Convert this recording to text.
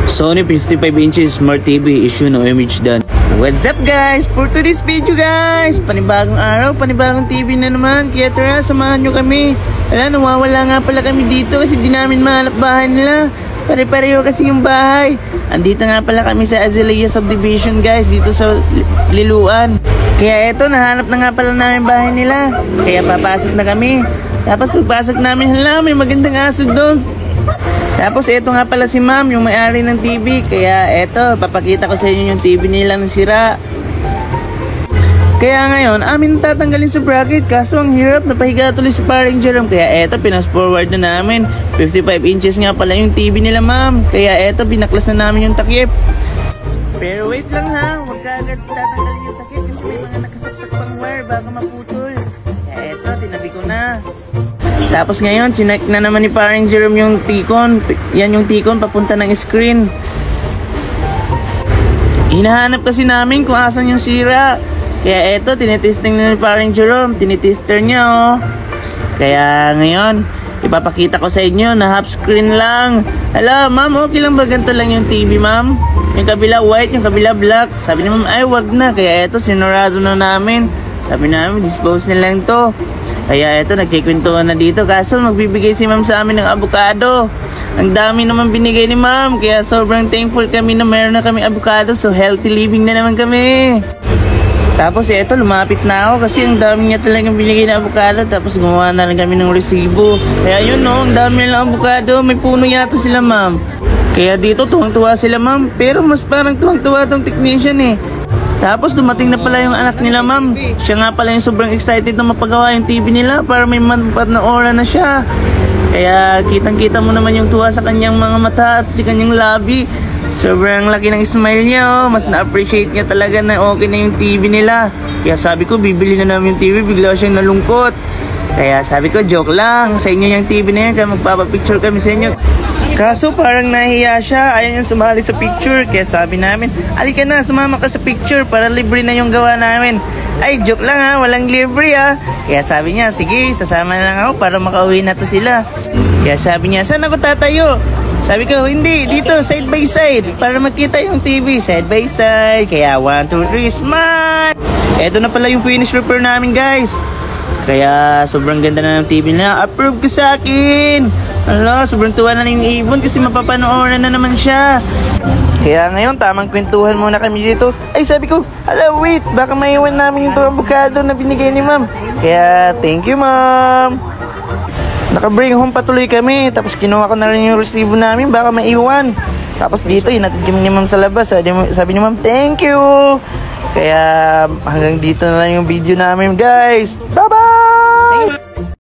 Sony 55 inches Smart TV, issue no image done. What's up guys? For today's video guys, panibagong araw, panibagong TV na naman. Kaya tara, samahan nyo kami. Nawawala nga pala kami dito kasi di namin mahanap bahay nila. Pare-pareho kasi yung bahay. Andito nga pala kami sa Azalea Subdivision guys, dito sa Liluan. Kaya eto, nahanap na nga pala namin bahay nila. Kaya papasok na kami. Tapos pagpasok namin, hala, may magandang aso doon. Tapos eto nga pala si ma'am, yung may-ari ng TV. Kaya eto, papakita ko sa inyo yung TV nila ng sira. Kaya ngayon, amin tatanggalin sa bracket. Kaso ang hirap, napahiga tuloy si paring Jerome. Kaya eto, pinas-forward na namin. 55 inches nga pala yung TV nila ma'am. Kaya eto, binaklas na namin yung takip. Pero wait lang ha, huwag ka agad tatanggalin yung takip kasi may mga nakasaksak pang wire, baka maputol. Kaya eto, tinabi ko na. Tapos ngayon, chinek na naman ni paring Jerome yung T-con. Yan yung T-con papunta ng screen. Hinahanap kasi namin kung asan yung sira. Kaya eto, tinitesting na ni paring Jerome. Tinitester niya oh. Kaya ngayon, ipapakita ko sa inyo na half screen lang. Hello ma'am, okay lang ba ganito lang yung TV ma'am? Yung kabila white, yung kabila black. Sabi ni ma'am, ay wag na. Kaya eto, sinurado na namin. Sabi namin, dispose na lang to. Kaya eto, nagkikwentuhan na dito. Kaso magbibigay si ma'am sa amin ng avocado. Ang dami naman binigay ni ma'am. Kaya sobrang thankful kami na meron na kami avocado. So healthy living na naman kami. Tapos eto, lumapit na ako kasi ang dami niya talagang binigay na avocado. Tapos gumawa na lang kami ng resibo. Kaya yun no, ang dami nilang avocado. May puno yata sila ma'am. Kaya dito tuwang-tuwa sila ma'am. Pero mas parang tuwang-tuwa tong technician eh. Tapos dumating na pala yung anak nila ma'am. Siya nga pala yung sobrang excited na mapagawa yung TV nila para may manpat na aura na siya. Kaya kitang-kita mo naman yung tuwa sa kanyang mga mata at sa kanyang labi. Sobrang laki ng smile niya oh. Mas na-appreciate niya talaga na okay na yung TV nila. Kaya sabi ko bibili na namin yung TV, bigla siyang nalungkot. Kaya sabi ko joke lang, sa inyo yung TV na yan, kaya magpapapicture kami sa inyo. Kaso parang nahiya siya, ayaw niyang sumali sa picture. Kaya sabi namin, alika na, sumama ka sa picture para libre na yung gawa namin. Ay, joke lang ha, walang libre ha. Kaya sabi niya, sige, sasama na lang ako para makauwi na to sila. Kaya sabi niya, saan ako tatayo? Sabi ko, hindi, dito, side by side. Para makita yung TV, side by side. Kaya 1, 2, 3, smile! Eto na pala yung finish repair namin guys. Kaya sobrang ganda na ng TV na. Approve ka sa akin! Ala, sobrang tuwa na yung ibon kasi mapapanooran na naman siya. Kaya ngayon, tamang kwentuhan muna kami dito. Ay, sabi ko, ala, wait, baka maiwan namin yung avocado na binigay ni ma'am. Kaya, thank you ma'am. Naka-bring home patuloy kami. Tapos kinuha ko na rin yung resibo namin, baka maiwan. Tapos dito, inatid kami ni ma'am sa labas. Sabi ni ma'am, thank you. Kaya hanggang dito na lang yung video namin guys. Bye!